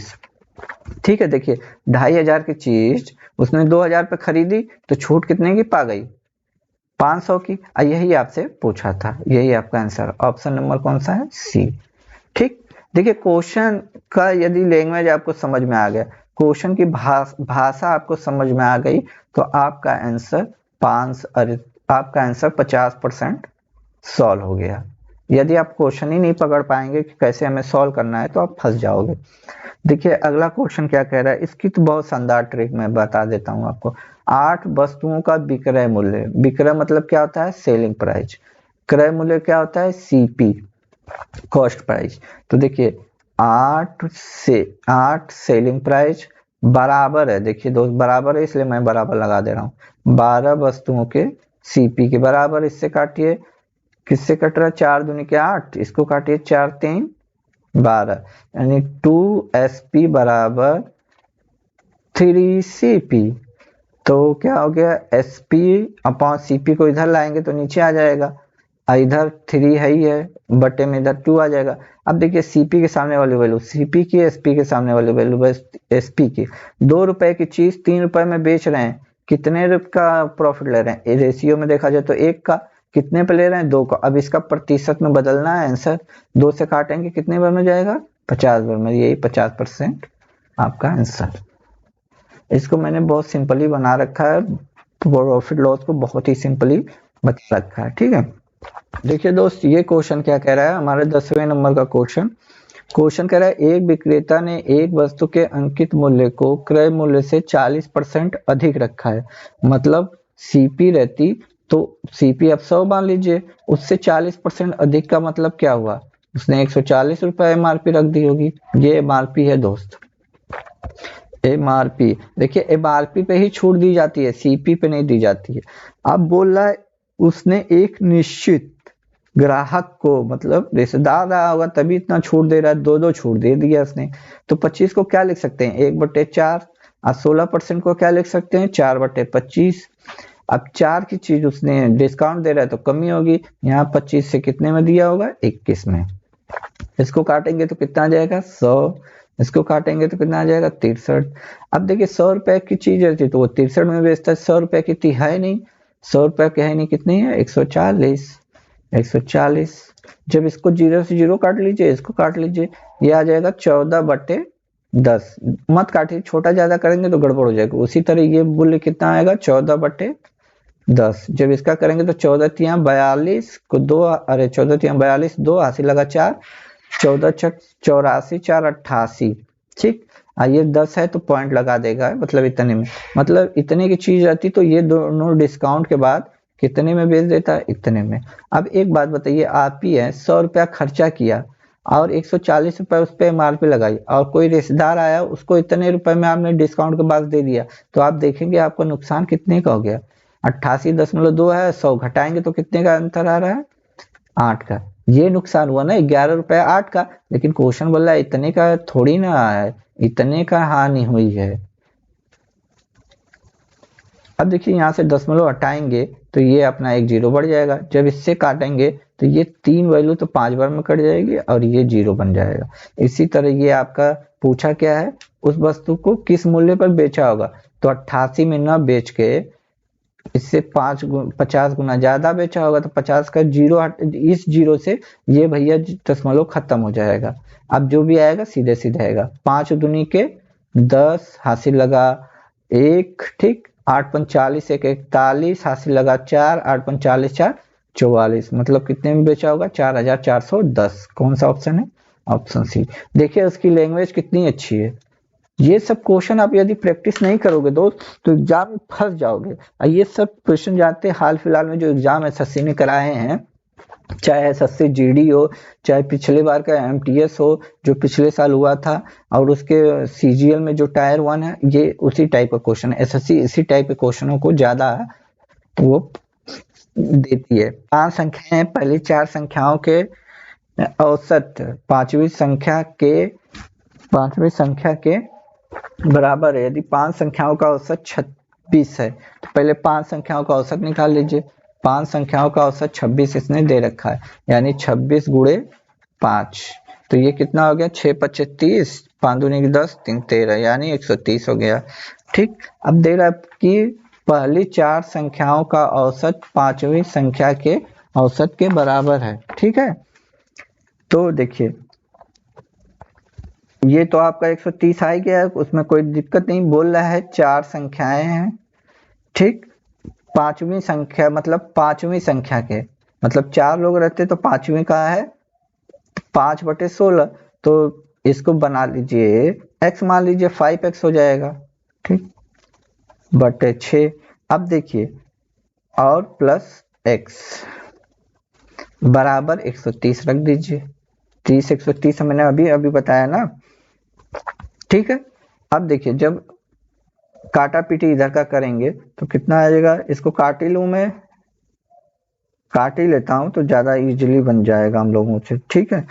ठीक है। देखिए 2500 की चीज उसने 2000 पे खरीदी तो छूट कितने की पा गई? 500 की। यही आपसे पूछा था, यही आपका आंसर। ऑप्शन नंबर कौन सा है? सी, ठीक। देखिए क्वेश्चन का यदि लैंग्वेज आपको समझ में आ गया, क्वेश्चन की भाषा आपको समझ में आ गई, तो आपका आंसर 50% सॉल्व हो गया। यदि आप क्वेश्चन ही नहीं पकड़ पाएंगे कि कैसे हमें सॉल्व करना है तो आप फंस जाओगे। देखिए अगला क्वेश्चन क्या कह रहा है, इसकी तो बहुत शानदार ट्रिक मैं बता देता हूं आपको। 8 वस्तुओं का विक्रय मूल्य, विक्रय मतलब क्या होता है? Selling price. क्रय मूल्य क्या होता है? CP, cost price. तो देखिए 8 सेलिंग प्राइस बराबर है, देखिए दोस्त बराबर है इसलिए मैं बराबर लगा दे रहा हूं, 12 वस्तुओं के सीपी के बराबर। इससे काटिए, किससे कट रहा है? 4 दूनी के 8, इसको काटिए 4 3 12, यानी 2SP बराबर 3CP। तो क्या हो गया? SP अपॉन CP को इधर लाएंगे तो नीचे आ जाएगा, इधर 3 है ही है, बटे में इधर 2 आ जाएगा। अब देखिए CP के सामने वाली वैल्यू CP की, SP के सामने वाली वैल्यू SP की। 2 रुपए की चीज 3 रुपए में बेच रहे हैं, कितने रुपए का प्रॉफिट ले रहे हैं? रेशियो में देखा जाए तो 1 का। कितने पे ले रहे हैं? 2 का। अब इसका प्रतिशत में बदलना है आंसर, 2 से काटेंगे कितने बार में जाएगा? 50 बार में, यही 50% आपका आंसर। इसको मैंने बहुत सिंपली बना रखा है, प्रॉफिट लॉस को बहुत ही सिंपली बता रखा है, ठीक है। देखिए दोस्त ये क्वेश्चन क्या कह रहा है, हमारे 10वें नंबर का क्वेश्चन कह रहा है एक विक्रेता ने एक वस्तु के अंकित मूल्य को क्रय मूल्य से 40% अधिक रखा है। मतलब सीपी रहती तो सीपी आप 100 मान लीजिए, उससे 40% अधिक का मतलब क्या हुआ? उसने 140 रुपए एमआरपी रख दी होगी। ये एमआरपी है दोस्त, एमआरपी। देखिए एमआरपी पे ही छूट दी जाती है, सीपी पे नहीं दी जाती है। अब बोल रहा है उसने एक निश्चित ग्राहक को, मतलब रिश्तेदार रहा होगा तभी इतना छूट दे रहा है, 2 छूट दे दिया उसने। तो 25 को क्या लिख सकते हैं? 1/4। और 16% को क्या लिख सकते हैं? 4/25। अब 4 की चीज उसने डिस्काउंट दे रहा है तो कमी होगी, यहाँ 25 से कितने में दिया होगा? 21 में। इसको काटेंगे तो कितना आ जाएगा? 100। इसको काटेंगे तो कितना आ जाएगा? 63। अब देखिए 100 रुपए की चीज रहती तो वो 63 में बेचता है, 100 रुपए की है नहीं, 100 रुपए की है नहीं, कितनी है? 140। 140। जब इसको 0 से 0 काट लीजिए, इसको काट लीजिए, ये आ जाएगा 14/10। मत काटिए, छोटा ज्यादा करेंगे तो गड़बड़ हो जाएगा। उसी तरह ये मूल्य कितना आएगा, 14/10। जब इसका करेंगे तो 14×42 को 2, अरे 14×42 2, हासिल लगा 4, 14×84 4 88। ठीक, ये 10 है तो पॉइंट लगा देगा, मतलब इतने में, मतलब इतने की चीज रहती तो ये दोनों डिस्काउंट के बाद कितने में बेच देता है, इतने में। अब एक बात बताइए, आप ही है 100 रुपया खर्चा किया और 140 रुपए उस पर MRP लगाई, और कोई रिश्तेदार आया उसको इतने रुपए में आपने डिस्काउंट के बाद दे दिया, तो आप देखेंगे आपका नुकसान कितने का हो गया। 88.2 है, 100 घटाएंगे तो कितने का अंतर आ रहा है, 8 का। ये नुकसान हुआ ना 11 रुपए 8 का, लेकिन क्वेश्चन बोल रहा है इतने का थोड़ी ना है, इतने का हानि हुई है। अब देखिए यहाँ से दशमलव हटाएंगे तो ये अपना एक 0 बढ़ जाएगा। जब इससे काटेंगे तो ये 3 वैल्यू तो 5 बार में कट जाएगी और ये 0 बन जाएगा। इसी तरह ये आपका पूछा क्या है, उस वस्तु को किस मूल्य पर बेचा होगा, तो 88 में न बेच के इससे 50 गुना ज्यादा बेचा होगा, तो 50 का 0 इस 0 से ये भैया दशमलव खत्म हो जाएगा। अब जो भी आएगा सीधे सीधे आएगा, 5 दूनी के 10, हासिल लगा 1, ठीक, 8×45 1 41, हासिल लगा 4, 8×45 4 44, मतलब कितने में बेचा होगा, 4410। कौन सा ऑप्शन है, ऑप्शन सी। देखिए उसकी लैंग्वेज कितनी अच्छी है। ये सब क्वेश्चन आप यदि प्रैक्टिस नहीं करोगे दोस्त तो एग्जाम में फंस जाओगे। ये सब क्वेश्चन जानते हैं, हाल फिलहाल में जो एग्जाम एसएससी ने कराए हैं, चाहे एसएससी जीडी हो, चाहे पिछले बार का एमटीएस हो जो पिछले साल हुआ था, और उसके सीजीएल में जो टायर 1 है, ये उसी टाइप का क्वेश्चन है। एसएससी इसी टाइप के क्वेश्चनों को ज्यादा वो देती है। 5 संख्याएं, पहली 4 संख्याओं के औसत पांचवी संख्या के बराबर है। यदि 5 संख्याओं का औसत 26 है तो पहले 5 संख्याओं का औसत निकाल लीजिए। 5 संख्याओं का औसत 26 इसने दे रखा है, यानी 26 गुणे 5, तो ये कितना हो गया, 6×5 = 30, 5 दूनी 10, 3 13, यानी 130 हो गया। ठीक, अब दे रहा है कि पहली 4 संख्याओं का औसत पांचवी संख्या के औसत के बराबर है। ठीक है, तो देखिए ये तो आपका 130 आ गया, उसमें कोई दिक्कत नहीं। बोल रहा है 4 संख्याएं हैं, ठीक, पांचवी संख्या मतलब पांचवी संख्या के, मतलब 4 लोग रहते तो पांचवी का है 5/16, तो इसको बना लीजिए x, मान लीजिए 5x हो जाएगा, ठीक, बटे 6। अब देखिए और प्लस x बराबर 130 रख दीजिए। 30 130 मैंने अभी बताया ना, ठीक है। अब देखिए जब काटा पीटी इधर का करेंगे तो कितना आ जाएगा, इसको काट ही लूं, मैं काट ही लेता हूं तो ज्यादा इजीली बन जाएगा हम लोगों से। ठीक है,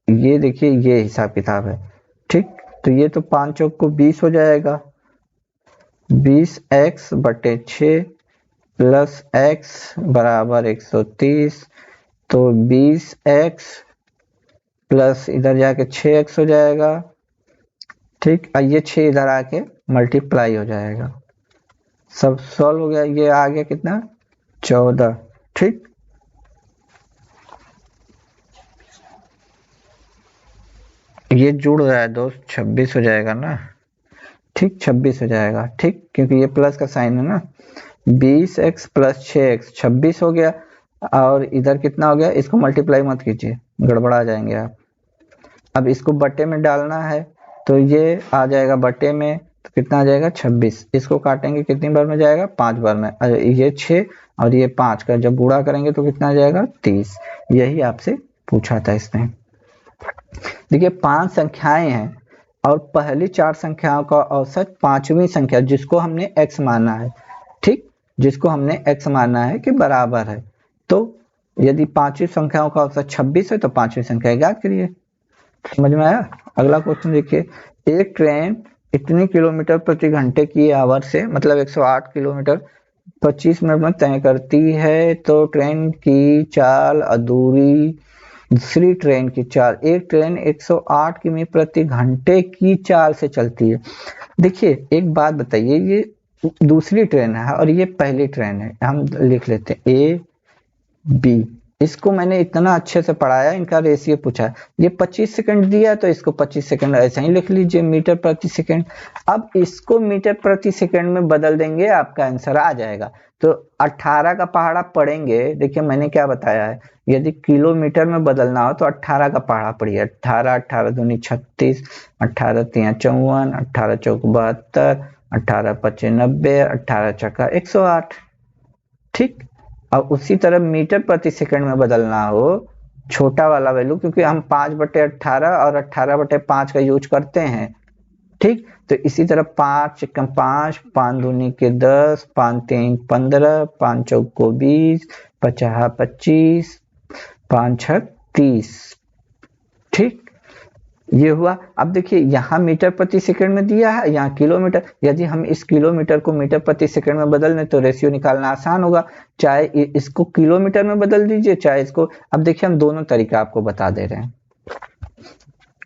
ये देखिए ये हिसाब किताब है, ठीक, तो ये तो 5 चौक को 20 हो जाएगा, 20x बटे 6 प्लस x बराबर 130, तो 20x प्लस इधर जाके 6x हो जाएगा, ठीक, ये 6 इधर आके मल्टीप्लाई हो जाएगा। सब सॉल्व हो गया, ये आ गया कितना, 14, ठीक। ये जुड़ रहा है दोस्त, 26 हो जाएगा ना, ठीक, 26 हो जाएगा, ठीक, क्योंकि ये प्लस का साइन है ना। 20x प्लस 6x 26 हो गया, और इधर कितना हो गया, इसको मल्टीप्लाई मत कीजिए, गड़बड़ा जाएंगे आप। अब इसको बटे में डालना है तो ये आ जाएगा बटे में, तो कितना आ जाएगा 26। इसको काटेंगे कितनी बार में जाएगा, 5 बार में। ये 6 और ये 5 का जब गुणा करेंगे तो कितना आ जाएगा, 30। यही आपसे पूछा था इसने। देखिए 5 संख्याएं हैं और पहली 4 संख्याओं का औसत पांचवी संख्या जिसको हमने x माना है, ठीक, जिसको हमने x माना है कि बराबर है, तो यदि पांचवी संख्याओं का औसत 26 है तो पांचवी संख्या ज्ञात करिए। समझ में आया। अगला क्वेश्चन देखिए, एक ट्रेन इतनी किलोमीटर प्रति घंटे की आवर से, मतलब 108 किलोमीटर 25 मिनट में तय करती है, तो ट्रेन की चाल अधूरी दूसरी ट्रेन की चाल, एक ट्रेन 108 किमी प्रति घंटे की चाल से चलती है। देखिए एक बात बताइए, ये दूसरी ट्रेन है और ये पहली ट्रेन है, हम लिख लेते हैं ए बी। इसको मैंने इतना अच्छे से पढ़ाया, इनका रेशियो पूछा है। ये 25 सेकंड दिया है तो इसको 25 सेकंड ऐसा ही लिख लीजिए, मीटर प्रति सेकंड। अब इसको मीटर प्रति सेकंड में बदल देंगे, आपका आंसर आ जाएगा। तो 18 का पहाड़ा पढ़ेंगे, देखिए मैंने क्या बताया है, यदि किलोमीटर में बदलना हो तो 18 का पहाड़ा पढ़िए। 18 18 दूनी 36, 18 तिया 54, 18 चौक 72, 18 पचे 90, 18 चक्का 108। ठीक। और उसी तरह मीटर प्रति सेकंड में बदलना हो, छोटा वाला वैल्यू, क्योंकि हम 5/18 और 18/5 का यूज करते हैं। ठीक। तो इसी तरह 5 कम 5, 5 दूनी के 10, 5 3 15, 5 चौक 20, 50 25, 5 6 30। ठीक, ये हुआ। अब देखिए यहाँ मीटर प्रति सेकंड में दिया है, यहाँ किलोमीटर। यदि हम इस किलोमीटर को मीटर प्रति सेकंड में बदल दें तो रेशियो निकालना आसान होगा। चाहे इसको किलोमीटर में बदल दीजिए, चाहे इसको। अब देखिए हम दोनों तरीका आपको बता दे रहे हैं।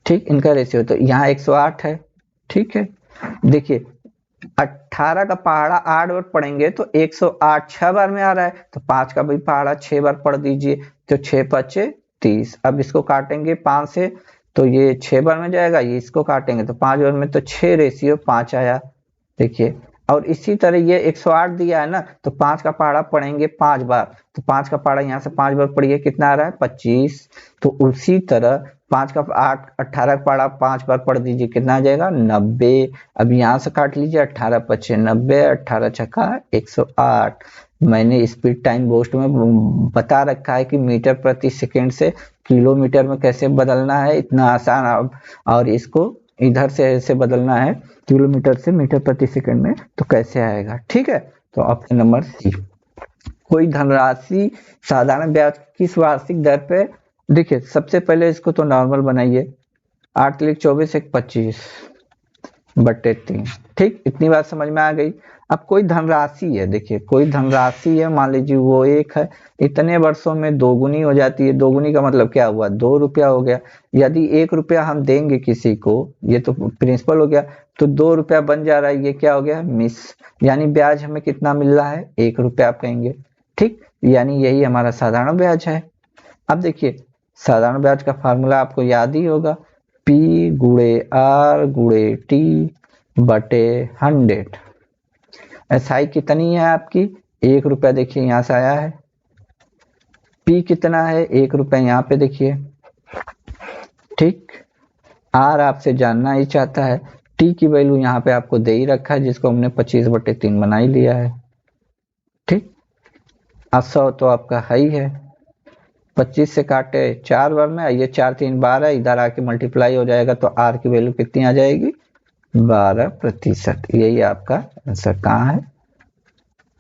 ठीक, इनका रेशियो तो यहाँ 108 है। ठीक है, देखिए 18 का पहाड़ा 8 बार पढ़ेंगे तो 108 6 बार में आ रहा है, तो 5 का भी पहाड़ा 6 बार पढ़ दीजिए, तो 6 5 30। अब इसको काटेंगे 5 से तो ये 6 बार में जाएगा, ये इसको काटेंगे तो 5 बार में, तो 6 रेशियो 5 आया। देखिए, और इसी तरह ये 108 दिया है ना, तो 5 का पहाड़ा पढ़ेंगे 5 बार, तो 5 का पहाड़ा यहाँ से 5 बार पढ़िए, कितना आ रहा है 25। तो उसी तरह 5 का 18 का पहाड़ा 5 बार पढ़ दीजिए, कितना आ जाएगा 90। अब यहाँ से काट लीजिए, 18 पचे 90, 18 छक्का 108। मैंने स्पीड टाइम बूस्ट में बता रखा है कि मीटर प्रति सेकंड से किलोमीटर में कैसे बदलना है, इतना आसान। और इसको इधर से ऐसे बदलना है किलोमीटर से मीटर प्रति सेकंड में, तो कैसे आएगा। ठीक है, तो ऑप्शन नंबर सी। कोई धनराशि साधारण ब्याज किस वार्षिक दर पे, देखिए सबसे पहले इसको तो नॉर्मल बनाइए, 8 तिलिक 24 1 25/3। ठीक, इतनी बात समझ में आ गई। अब कोई धनराशि है, देखिए कोई धनराशि है, मान लीजिए वो 1 है, इतने वर्षों में दोगुनी हो जाती है। दोगुनी का मतलब क्या हुआ, 2 रुपया हो गया। यदि 1 रुपया हम देंगे किसी को, ये तो प्रिंसिपल हो गया, तो 2 रुपया बन जा रहा है, ये क्या हो गया मिस। यानी ब्याज हमें कितना मिल रहा है, 1 रुपया आप कहेंगे। ठीक, यानी यही हमारा साधारण ब्याज है। अब देखिए साधारण ब्याज का फार्मूला आपको याद ही होगा, P गुणे R गुणे T बटे 100। SI कितनी है आपकी, 1 रुपया, देखिए यहाँ से आया है। P कितना है, 1 रुपया, यहाँ पे देखिए। ठीक, R आपसे जानना ही चाहता है, T की वैल्यू यहाँ पे आपको दे ही रखा है, जिसको हमने 25/3 बना ही लिया है। ठीक, 100 तो आपका है ही है, 25 से काटे 4 बार में, ये 4 3 12 इधर आके मल्टीप्लाई हो जाएगा, तो R की वैल्यू कितनी आ जाएगी 12%। यही आपका आंसर कहाँ है,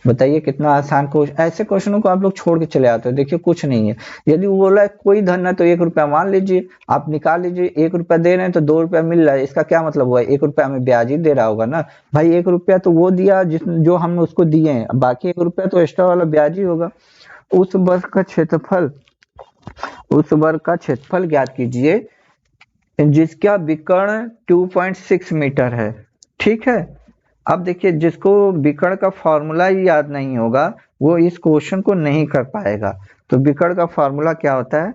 बताइए कितना आसान क्वेश्चन। ऐसे क्वेश्चनों को आप लोग छोड़ के चले आते हो, देखिए कुछ नहीं है। यदि वो बोला है कोई धन है तो 1 रुपया मान लीजिए, आप निकाल लीजिए, 1 रुपया दे रहे हैं तो 2 रुपया मिल रहा है, इसका क्या मतलब हुआ, 1 रुपया हमें ब्याज ही दे रहा होगा ना भाई। 1 रुपया तो वो दिया जो हमने उसको दिए हैं, बाकी 1 रुपया तो एक्स्ट्रा वाला ब्याज ही होगा। उस वर्ग का क्षेत्रफल ज्ञात कीजिए जिसका विकर्ण 2.6 मीटर है। ठीक है, अब देखिए जिसको विकर्ण का फॉर्मूला ही याद नहीं होगा वो इस क्वेश्चन को नहीं कर पाएगा। तो विकर्ण का फॉर्मूला क्या होता है,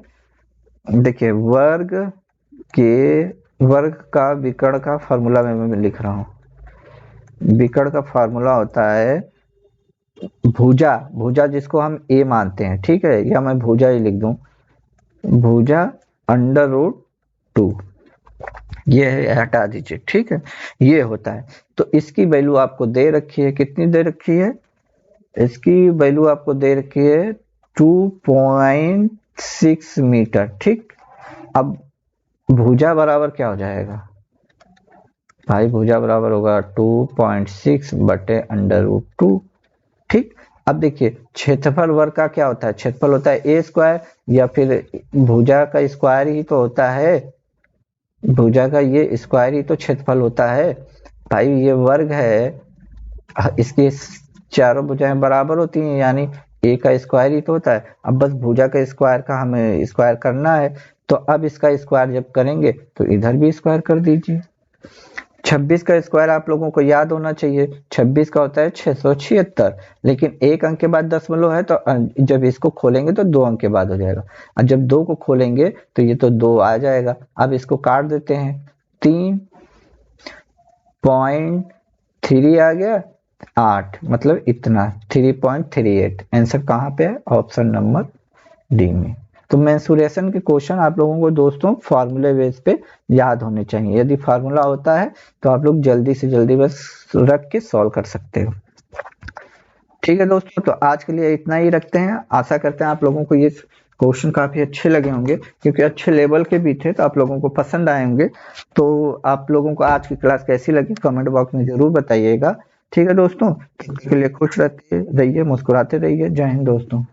देखिए वर्ग का विकर्ण का फॉर्मूला मैं लिख रहा हूं। विकर्ण का फॉर्मूला होता है भुजा जिसको हम a मानते हैं, ठीक है, या मैं भुजा ही लिख दूं, भुजा √2, ये हटा दीजिए। ठीक है, ये होता है। तो इसकी वैल्यू आपको दे रखी है, कितनी दे रखी है, इसकी वैल्यू आपको दे रखी है 2.6 मीटर। ठीक, अब भुजा बराबर क्या हो जाएगा भाई, भुजा बराबर होगा 2.6/√2। ठीक, अब देखिए क्षेत्रफल वर्ग का क्या होता है, क्षेत्रफल होता है a² या फिर भुजा का स्क्वायर ही तो होता है, भुजा का ये स्क्वायर ही तो क्षेत्रफल होता है भाई। ये वर्ग है, इसकी चारों भुजाएं बराबर होती हैं, यानी a का स्क्वायर ही तो होता है। अब बस भुजा का स्क्वायर का हमें स्क्वायर करना है, तो अब इसका स्क्वायर जब करेंगे तो इधर भी स्क्वायर कर दीजिए। 26 का स्क्वायर आप लोगों को याद होना चाहिए, 26 का होता है 676, लेकिन एक अंक के बाद दशमलव है तो जब इसको खोलेंगे तो 2 अंक के बाद हो जाएगा, और जब 2 को खोलेंगे तो ये तो 2 आ जाएगा। अब इसको काट देते हैं, 3.3 आ गया, 8 मतलब इतना 3.38। आंसर कहाँ पे है? ऑप्शन नंबर डी में। तो मेंसुरेशन के क्वेश्चन आप लोगों को दोस्तों फार्मूले बेस पे याद होने चाहिए। यदि फार्मूला होता है तो आप लोग जल्दी से जल्दी बस रख के सॉल्व कर सकते हो। ठीक है दोस्तों, तो आज के लिए इतना ही रखते हैं। आशा करते हैं आप लोगों को ये क्वेश्चन काफी अच्छे लगे होंगे, क्योंकि अच्छे लेवल के भी थे तो आप लोगों को पसंद आए होंगे। तो आप लोगों को आज की क्लास कैसी लगी कमेंट बॉक्स में जरूर बताइएगा। ठीक है दोस्तों, तब तक के लिए खुश रहते रहिए, मुस्कुराते रहिए। जय हिंद दोस्तों।